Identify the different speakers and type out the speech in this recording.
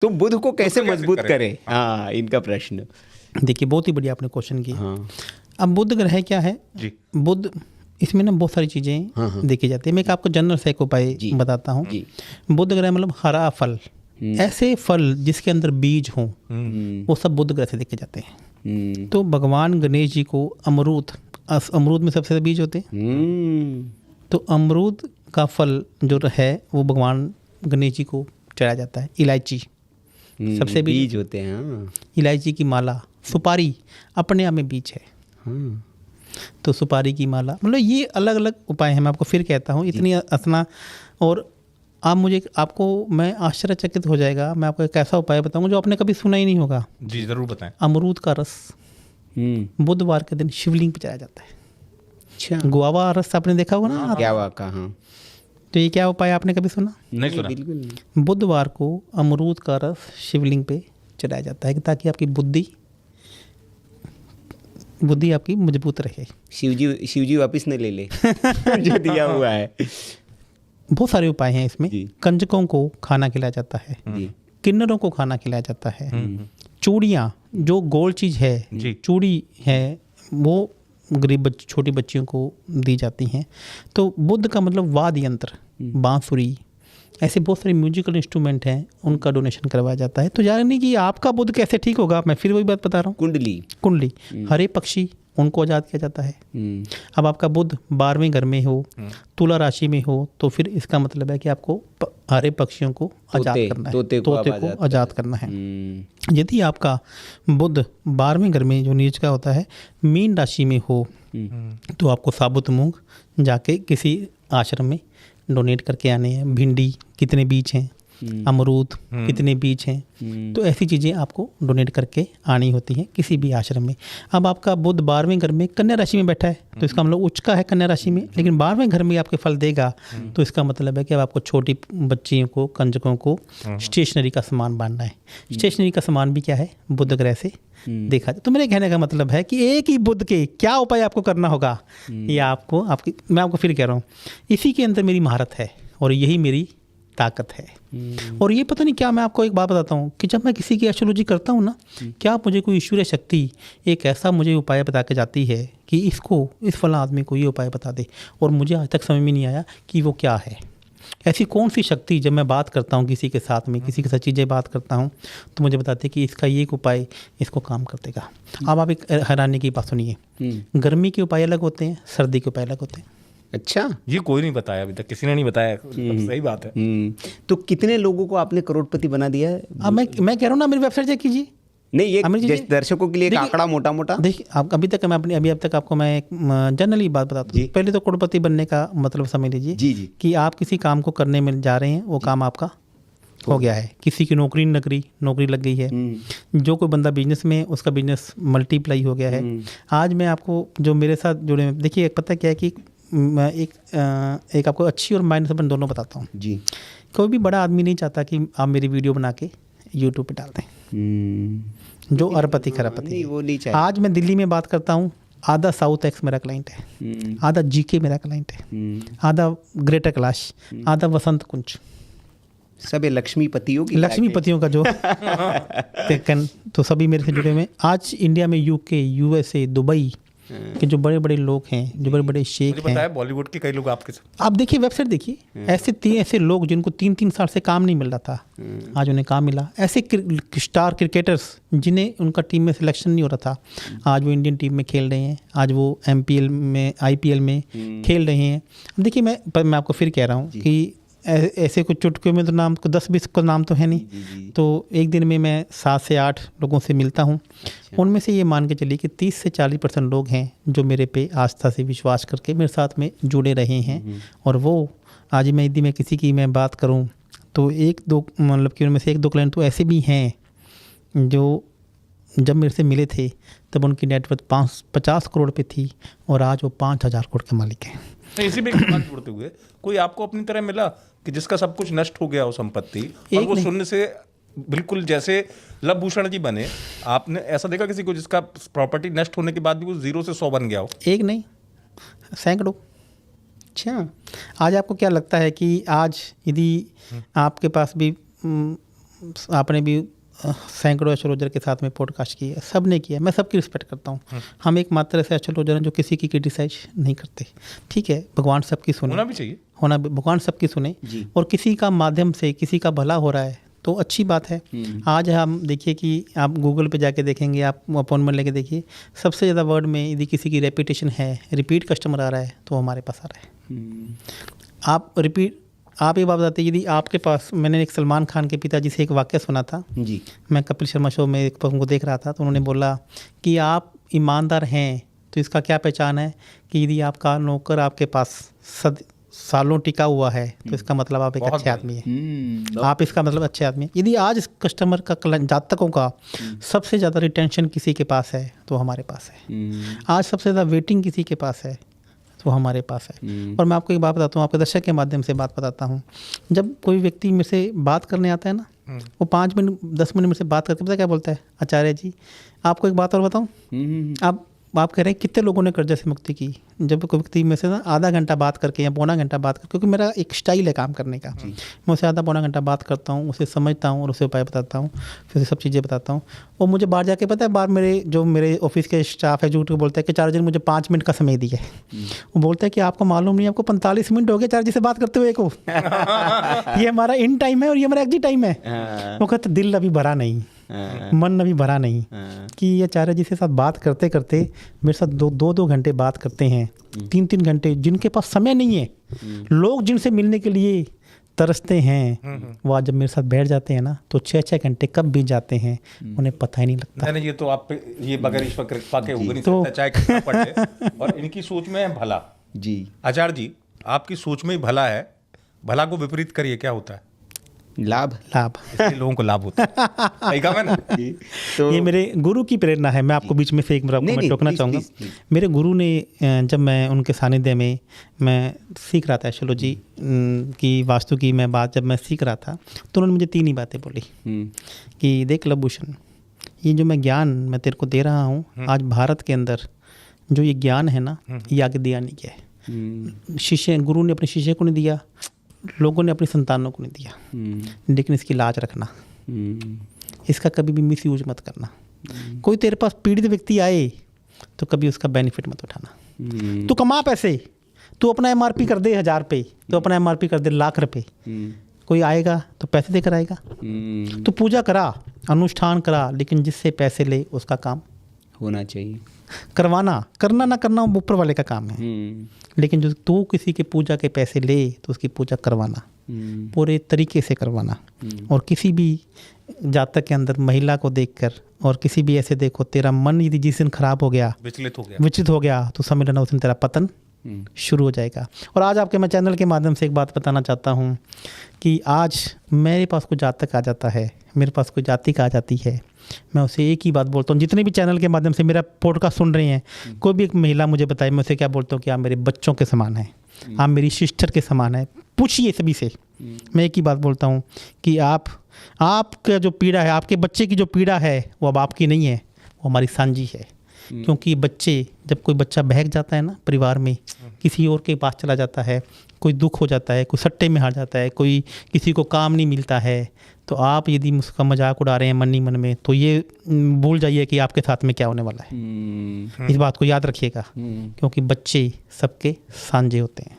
Speaker 1: तो बुध को कैसे
Speaker 2: कैसे
Speaker 1: मजबूत
Speaker 2: करें?
Speaker 1: करें? हाँ, इनका प्रश्न।
Speaker 3: देखिए बहुत ही बढ़िया आपने क्वेश्चन किया।
Speaker 1: हाँ
Speaker 3: अब बुध ग्रह क्या है?
Speaker 2: जी।
Speaker 3: बुध, इसमें ना बहुत सारी
Speaker 1: हाँ,
Speaker 3: चीज़ें देखी जाती है। मैं एक आपको जनरल से एक उपाय
Speaker 1: जी।
Speaker 3: बताता हूँ।
Speaker 1: जी।
Speaker 3: बुध ग्रह मतलब हरा फल, ऐसे फल जिसके अंदर बीज हों, वो सब बुध ग्रह से देखे जाते हैं। तो भगवान गणेश जी को अमरूद, अमरूद में सबसे बीज होते हैं, तो अमरूद का फल जो है वो भगवान गणेश जी को चढ़ाया जाता है। इलायची सबसे
Speaker 1: बीज होते हैं। हाँ।
Speaker 3: इलायची की माला, सुपारी अपने आप में बीज है।
Speaker 1: हाँ।
Speaker 3: तो सुपारी की माला, मतलब ये अलग अलग उपाय हैं। मैं आपको फिर कहता हूँ, इतनी असना। और आप मुझे, आपको मैं आश्चर्यचकित हो जाएगा, मैं आपको एक ऐसा उपाय बताऊंगा जो आपने कभी सुना ही नहीं होगा।
Speaker 2: जी जरूर बताएं।
Speaker 3: अमरूद का रस बुधवार के दिन शिवलिंग पे चढ़ाया जाता है।
Speaker 1: अच्छा।
Speaker 3: गुआवा रस आपने देखा होगा ना?
Speaker 1: क्या वाका? हाँ।
Speaker 3: तो ये क्या उपाय आपने कभी सुना?
Speaker 2: नहीं सुना।
Speaker 1: बिल्कुल नहीं।
Speaker 3: बुधवार को अमरूद का रस शिवलिंग पे चढ़ाया जाता है ताकि आपकी बुद्धि आपकी मजबूत रहे।
Speaker 1: शिवजी वापस न ले ले जो दिया हुआ है।
Speaker 3: बहुत सारे उपाय हैं इसमें।
Speaker 1: जी।
Speaker 3: कंजकों को खाना खिलाया जाता है,
Speaker 1: जी।
Speaker 3: किन्नरों को खाना खिलाया जाता है, चूड़ियाँ जो गोल चीज़ है,
Speaker 2: जी।
Speaker 3: चूड़ी है, वो गरीब छोटी बच्चियों को दी जाती हैं। तो बुद्ध का मतलब वाद्य यंत्र, बांसुरी, ऐसे बहुत सारे म्यूजिकल इंस्ट्रूमेंट हैं, उनका डोनेशन करवाया जाता है। तो यानी कि आपका बुद्ध कैसे ठीक होगा, मैं फिर वही बात बता रहा हूँ। कुंडली, हरे पक्षी, उनको आज़ाद किया जाता है। अब आपका बुध 12वें घर में हो, तुला राशि में हो, तो फिर इसका मतलब है कि आपको हरे पक्षियों को आज़ाद करना है, तोते को आज़ाद करना है। यदि आपका बुध 12वें घर में जो नीच का होता है मीन राशि में हो, तो आपको साबुत मूंग जाके किसी आश्रम में डोनेट करके आने हैं। भिंडी कितने बीज हैं, अमरूद कितने बीज हैं, तो ऐसी चीज़ें आपको डोनेट करके आनी होती हैं किसी भी आश्रम में। अब आपका बुध 12वें घर में कन्या राशि में बैठा है, तो इसका मतलब उच्च का है कन्या राशि में, लेकिन 12वें घर में आपके फल देगा, तो इसका मतलब है कि अब आपको छोटी बच्चियों को, कंजकों को स्टेशनरी का सामान बांटना है। स्टेशनरी का सामान भी क्या है, बुध ग्रह से देखा जाए। तो मेरे कहने का मतलब है कि एक ही बुध के क्या उपाय आपको करना होगा, ये आपको मैं आपको फिर कह रहा हूँ, इसी के अंदर मेरी महारत है और यही मेरी ताकत है। और ये पता नहीं क्या, मैं आपको एक बात बताता हूँ कि जब मैं किसी की एस्ट्रोलॉजी करता हूँ ना, क्या मुझे कोई ईश्वरीय शक्ति एक ऐसा मुझे उपाय बता के जाती है कि इस फला आदमी को ये उपाय बता दे, और मुझे आज तक समझ में नहीं आया कि वो क्या है। ऐसी कौन सी शक्ति, जब मैं बात करता हूँ किसी के साथ में, किसी के साथ चीज़ें बात करता हूँ, तो मुझे बताते हैं कि इसका ये एक उपाय इसको काम कर देगा। अब आप एक हैरानी की बात सुनिए, गर्मी के उपाय अलग होते हैं, सर्दी के उपाय अलग होते हैं।
Speaker 1: अच्छा,
Speaker 2: ये कोई नहीं बताया अभी तक, किसी ने नहीं बताया। सही बात है।
Speaker 1: तो कितने लोगों को आपने करोड़पति बना दिया है?
Speaker 3: अब मैं कह रहा हूँ ना, मेरी वेबसाइट चेक कीजिए।
Speaker 1: नहीं, ये दर्शकों के लिए एक आंकड़ा मोटा मोटा
Speaker 3: देखिए। आप अभी तक अब तक आपको मैं एक जनरली बात बताता हूँ। पहले तो करोड़पति बनने का मतलब समझ लीजिए
Speaker 1: जी जी
Speaker 3: कि आप किसी काम को करने में जा रहे हैं, वो काम आपका हो गया है। किसी की नौकरी लग गई है। जो कोई बंदा बिजनेस में, उसका बिजनेस मल्टीप्लाई हो गया है। आज मैं आपको जो मेरे साथ जुड़े, देखिए पता क्या है कि मैं एक आपको अच्छी और माइनस अपन दोनों बताता हूँ
Speaker 1: जी।
Speaker 3: कोई भी बड़ा आदमी नहीं चाहता कि आप मेरी वीडियो बना के यूट्यूब पे डाल दें। जो अरबपति खरबपति,
Speaker 1: वो नहीं चाहिए।
Speaker 3: आज मैं दिल्ली में बात करता हूँ, आधा साउथ एक्स मेरा क्लाइंट है, आधा जीके मेरा क्लाइंट है, आधा ग्रेटर कैलाश, आधा वसंत कुंज, सब लक्ष्मीपतियों का जो तो सभी मेरे से जुड़े हुए। आज इंडिया में यूके, यूएसए, दुबई के जो बड़े बड़े लोग हैं, जो बड़े बड़े शेख हैं, बताया
Speaker 2: बॉलीवुड के कई लोग आपके साथ।
Speaker 3: आप देखिए वेबसाइट देखिए, ऐसे लोग जिनको 3-3 साल से काम नहीं मिल रहा था, आज उन्हें काम मिला। ऐसे स्टार क्रिकेटर्स जिन्हें उनका टीम में सिलेक्शन नहीं हो रहा था, आज वो इंडियन टीम में खेल रहे हैं, आज वो MPL में, IPL में खेल रहे हैं। देखिए मैं आपको फिर कह रहा हूँ कि ऐसे कुछ चुटकियों में तो नाम को 10-20 का नाम तो है नहीं। तो एक दिन में मैं 7 से 8 लोगों से मिलता हूँ। उनमें से ये मान के चलिए कि 30 से 40% लोग हैं जो मेरे पे आस्था से विश्वास करके मेरे साथ में जुड़े रहे हैं। और वो आज मैं यदि मैं किसी की मैं बात करूँ तो 1-2 मतलब कि उनमें से 1-2 क्लाइंट तो ऐसे भी हैं जो जब मेरे से मिले थे तब उनकी नेटवर्थ 50 करोड़ पे थी और आज वो 5000 करोड़ के मालिक हैं।
Speaker 2: इसी में एक बात जोड़ते हुए, कोई आपको अपनी तरह मिला कि जिसका सब कुछ नष्ट हो गया हो संपत्ति, और वो शून्य से बिल्कुल जैसे लवभूषण जी बने, आपने ऐसा देखा किसी को जिसका प्रॉपर्टी नष्ट होने के बाद भी वो 0 से 100 बन गया हो?
Speaker 3: एक नहीं, सैकड़ों। अच्छा, आज आपको क्या लगता है कि आज यदि आपके पास भी आपने भी सैकड़ों एस्ट्रोलॉजर के साथ में पॉडकास्ट किया, सब ने किया, मैं सबकी रिस्पेक्ट करता हूँ। हम एक मात्र ऐसे एस्ट्रोलॉजर हैं जो किसी की क्रिटिसाइज नहीं करते। ठीक है, भगवान सबकी सुने,
Speaker 2: होना भी चाहिए,
Speaker 3: भगवान सबकी सुने, और किसी का माध्यम से किसी का भला हो रहा है तो अच्छी बात है। आज हम देखिए कि आप गूगल पे जाके देखेंगे, आप अपॉइंटमेंट लेके देखिए, सबसे ज़्यादा वर्ड में यदि किसी की रेपुटेशन है, रिपीट कस्टमर आ रहा है तो हमारे पास आ रहा है। आप ये बात बताते, यदि आपके पास, मैंने एक सलमान खान के पिताजी से एक वाक्य सुना था
Speaker 1: जी,
Speaker 3: मैं कपिल शर्मा शो में एक उनको देख रहा था, तो उन्होंने बोला कि आप ईमानदार हैं तो इसका क्या पहचान है कि यदि आपका नौकर आपके पास सालों टिका हुआ है तो इसका मतलब आप एक अच्छे आदमी हैं। आप इसका मतलब अच्छे आदमी हैं। यदि आज कस्टमर का जातकों का सबसे ज़्यादा रिटेंशन किसी के पास है तो हमारे पास है। आज सबसे ज़्यादा वेटिंग किसी के पास है तो हमारे पास है। और मैं आपको एक बात बताता हूँ, आपके दर्शक के माध्यम से बात बताता हूँ, जब कोई व्यक्ति मेरे से बात करने आता है ना, वो 5 मिनट 10 मिनट मेरे से बात करके पता क्या बोलता है, आचार्य जी आपको एक बात और बताऊँ, आप कह रहे हैं कितने लोगों ने कर्जे से मुक्ति की। जब कोई व्यक्ति में से ना आधा घंटा बात करके या पौना घंटा बात करके, क्योंकि मेरा एक स्टाइल है काम करने का, मैं उसे आधा पौना घंटा बात करता हूँ, उसे समझता हूँ और उसे उपाय बताता हूँ, फिर सब चीज़ें बताता हूँ। वो मुझे बाहर जाके पता है, बाहर मेरे ऑफिस के स्टाफ है झूठ को बोलता है कि आचार्य जी मुझे 5 मिनट का समय दिया है। वो बोलता है कि आपको मालूम नहीं, आपको 45 मिनट हो गए आचार्य जी से बात करते हुए को। ये हमारा इन टाइम है और ये हमारा एग्जिट टाइम है। वो कहते दिल अभी भरा नहीं, मन अभी भरा नहीं, कि ये आचार्य जी से साथ बात करते करते मेरे साथ 2 घंटे बात करते हैं, 3 घंटे, जिनके पास समय नहीं है, लोग जिनसे मिलने के लिए तरसते हैं, वो आज जब मेरे साथ बैठ जाते हैं ना तो 6 घंटे कब बीत जाते हैं उन्हें पता ही नहीं लगता।
Speaker 2: नहीं, ये तो आप पे ये बगैर ईश्वर कृपा के हो नहीं सकता, चाहे कितना पढ़े। और इनकी सोच में है भला।
Speaker 1: जी
Speaker 2: आचार्य जी, आपकी सोच में ही भला है, भला को विपरीत करिए क्या होता है?
Speaker 1: लाभ।
Speaker 2: इसलिए लोगों को लाभ होता है। सही कहा मैंने?
Speaker 1: तो
Speaker 3: ये मेरे गुरु की प्रेरणा है। मैं आपको बीच में से एक बार मैं टोकना चाहूँगा। मेरे गुरु ने, जब मैं उनके सानिध्य में मैं सीख रहा था एस्ट्रोलॉजी की, वास्तु की मैं बात जब मैं सीख रहा था, तो उन्होंने मुझे 3 ही बातें बोली कि देख लवभूषण, ये जो मैं ज्ञान मैं तेरे को दे रहा हूँ, आज भारत के अंदर जो ये ज्ञान है ना, ये आगे दिया नहीं गया है। शिष्य, गुरु ने अपने शिष्य को नहीं दिया, लोगों ने अपनी संतानों को नहीं दिया, लेकिन इसकी लाज रखना, इसका कभी भी मिसयूज मत करना। कोई तेरे पास पीड़ित व्यक्ति आए तो कभी उसका बेनिफिट मत उठाना। तू कमा पैसे, तू अपना MRP कर दे 1000 रुपये, तो अपना MRP कर दे लाख रुपये, कोई आएगा तो पैसे देकर आएगा। तू पूजा करा, अनुष्ठान करा, लेकिन जिससे पैसे ले उसका काम
Speaker 1: होना चाहिए।
Speaker 3: करना ना करना वो ऊपर वाले का काम है, लेकिन जो तू किसी के पूजा के पैसे ले तो उसकी पूजा करवाना, पूरे तरीके से करवाना। और किसी भी जातक के अंदर महिला को देखकर, और किसी भी ऐसे देखो, तेरा मन यदि जिस दिन खराब हो गया, विचलित हो गया, तो समझ लेना उस दिन तेरा पतन शुरू हो जाएगा। और आज आपके मैं चैनल के माध्यम से एक बात बताना चाहता हूँ कि आज मेरे पास कोई जातक आ जाता है, मेरे पास कोई जातिक आ जाती है, मैं उसे एक ही बात बोलता हूँ। जितने भी चैनल के माध्यम से मेरा पॉडकास्ट सुन रहे हैं, कोई भी एक महिला मुझे बताए, मैं उसे क्या बोलता हूँ कि आप मेरे बच्चों के समान हैं, आप मेरी सिस्टर के समान हैं। पूछिए सभी से, मैं एक ही बात बोलता हूँ कि आपका जो पीड़ा है, आपके बच्चे की जो पीड़ा है, वो अब आपकी नहीं है, वो हमारी सांझी है। क्योंकि बच्चे, जब कोई बच्चा बहक जाता है ना परिवार में, किसी और के पास चला जाता है, कोई दुख हो जाता है, कोई सट्टे में हार जाता है, कोई किसी को काम नहीं मिलता है, तो आप यदि उसका मजाक उड़ा रहे हैं मन ही मन में, तो ये भूल जाइए कि आपके साथ में क्या होने वाला है। इस बात को याद रखिएगा, क्योंकि बच्चे सबके सांझे होते हैं।